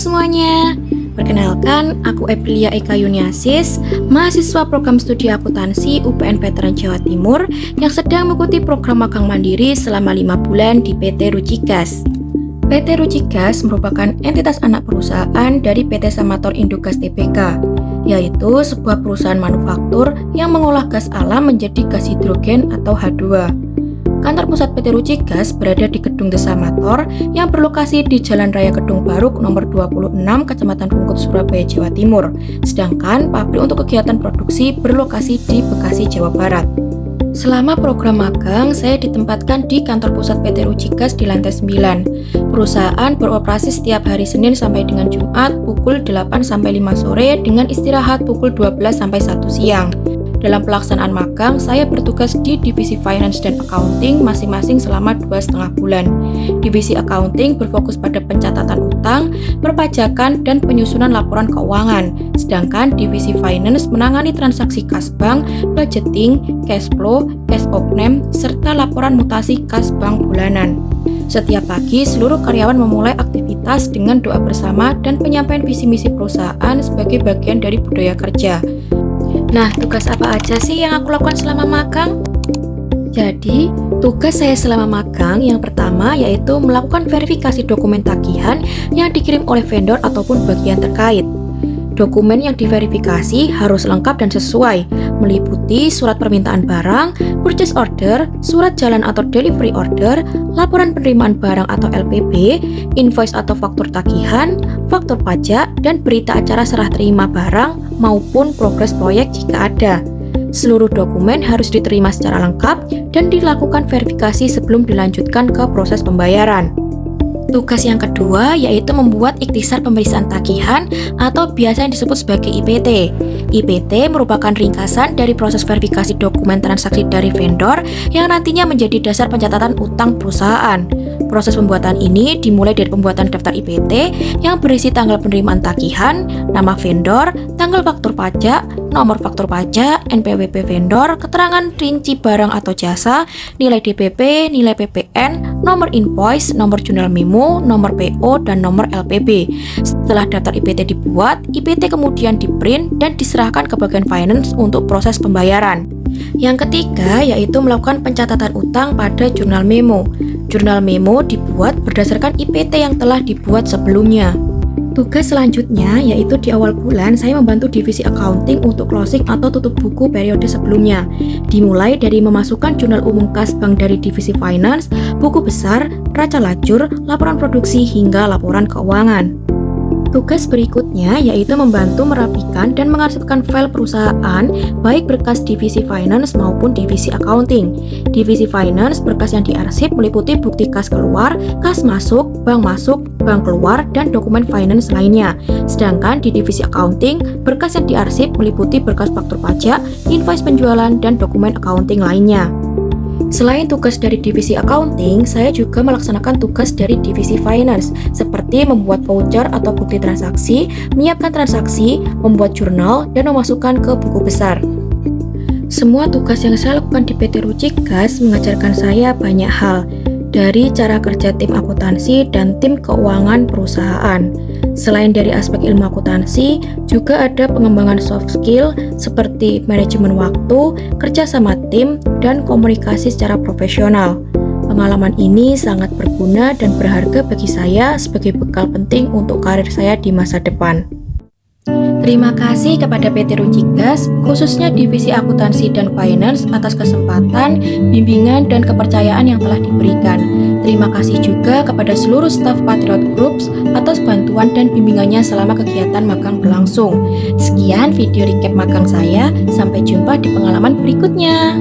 semuanya, perkenalkan aku Epilia Eka Yuniasis, mahasiswa program studi akuntansi UPN Veteran Jawa Timur yang sedang mengikuti program magang mandiri selama 5 bulan di PT Rucigas. PT Rucigas merupakan entitas anak perusahaan dari PT Samator Indogas Tbk, yaitu sebuah perusahaan manufaktur yang mengolah gas alam menjadi gas hidrogen atau H2. Kantor pusat PT Rucigas berada di Gedung The Samator yang berlokasi di Jalan Raya Kedung Baruk nomor 26, Kecamatan Rungkut, Surabaya, Jawa Timur. Sedangkan pabrik untuk kegiatan produksi berlokasi di Bekasi, Jawa Barat. Selama program magang, saya ditempatkan di kantor pusat PT Rucigas di lantai 9. Perusahaan beroperasi setiap hari Senin sampai dengan Jumat pukul 8 sampai 5 sore dengan istirahat pukul 12 sampai 1 siang. Dalam pelaksanaan magang, saya bertugas di Divisi Finance dan Accounting masing-masing selama 2,5 bulan. Divisi Accounting berfokus pada pencatatan utang, perpajakan, dan penyusunan laporan keuangan. Sedangkan Divisi Finance menangani transaksi kas bank, budgeting, cash flow, cash outname, serta laporan mutasi kas bank bulanan. Setiap pagi, seluruh karyawan memulai aktivitas dengan doa bersama dan penyampaian visi misi perusahaan sebagai bagian dari budaya kerja. Nah, tugas apa aja sih yang aku lakukan selama magang? Jadi, tugas saya selama magang yang pertama yaitu melakukan verifikasi dokumen tagihan yang dikirim oleh vendor ataupun bagian terkait. Dokumen yang diverifikasi harus lengkap dan sesuai, meliputi surat permintaan barang, purchase order, surat jalan atau delivery order, laporan penerimaan barang atau LPB, invoice atau faktur tagihan, faktur pajak, dan berita acara serah terima barang maupun progres proyek jika ada. Seluruh dokumen harus diterima secara lengkap dan dilakukan verifikasi sebelum dilanjutkan ke proses pembayaran. Tugas yang kedua yaitu membuat ikhtisar pemeriksaan tagihan atau biasa yang disebut sebagai IPT. IPT merupakan ringkasan dari proses verifikasi dokumen transaksi dari vendor yang nantinya menjadi dasar pencatatan utang perusahaan. Proses pembuatan ini dimulai dari pembuatan daftar IPT yang berisi tanggal penerimaan tagihan, nama vendor, tanggal faktur pajak, nomor faktur pajak, NPWP vendor, keterangan rinci barang atau jasa, nilai DPP, nilai PPN, nomor invoice, nomor jurnal memo, nomor PO, dan nomor LPB. Setelah daftar IPT dibuat, IPT kemudian diprint dan diserahkan ke bagian finance untuk proses pembayaran. Yang ketiga yaitu melakukan pencatatan utang pada jurnal memo. Jurnal memo dibuat berdasarkan IPT yang telah dibuat sebelumnya. Tugas selanjutnya yaitu di awal bulan saya membantu divisi accounting untuk closing atau tutup buku periode sebelumnya. Dimulai dari memasukkan jurnal umum kas bank dari divisi finance, buku besar, neraca lajur, laporan produksi hingga laporan keuangan. Tugas berikutnya yaitu membantu merapikan dan mengarsipkan file perusahaan baik berkas divisi finance maupun divisi accounting. Divisi finance berkas yang diarsip meliputi bukti kas keluar, kas masuk, bank keluar, dan dokumen finance lainnya. Sedangkan di divisi accounting, berkas yang diarsip meliputi berkas faktur pajak, invoice penjualan, dan dokumen accounting lainnya. Selain tugas dari divisi accounting, saya juga melaksanakan tugas dari divisi finance, seperti membuat voucher atau bukti transaksi, menyiapkan transaksi, membuat jurnal, dan memasukkan ke buku besar. Semua tugas yang saya lakukan di PT Rucigas mengajarkan saya banyak hal, dari cara kerja tim akuntansi dan tim keuangan perusahaan. Selain dari aspek ilmu akuntansi, juga ada pengembangan soft skill seperti manajemen waktu, kerja sama tim, dan komunikasi secara profesional. Pengalaman ini sangat berguna dan berharga bagi saya sebagai bekal penting untuk karir saya di masa depan. Terima kasih kepada PT Rucigas, khususnya Divisi Akuntansi dan Finance atas kesempatan, bimbingan, dan kepercayaan yang telah diberikan. Terima kasih juga kepada seluruh staf Patriot Groups atas bantuan dan bimbingannya selama kegiatan magang berlangsung. Sekian video recap magang saya, sampai jumpa di pengalaman berikutnya.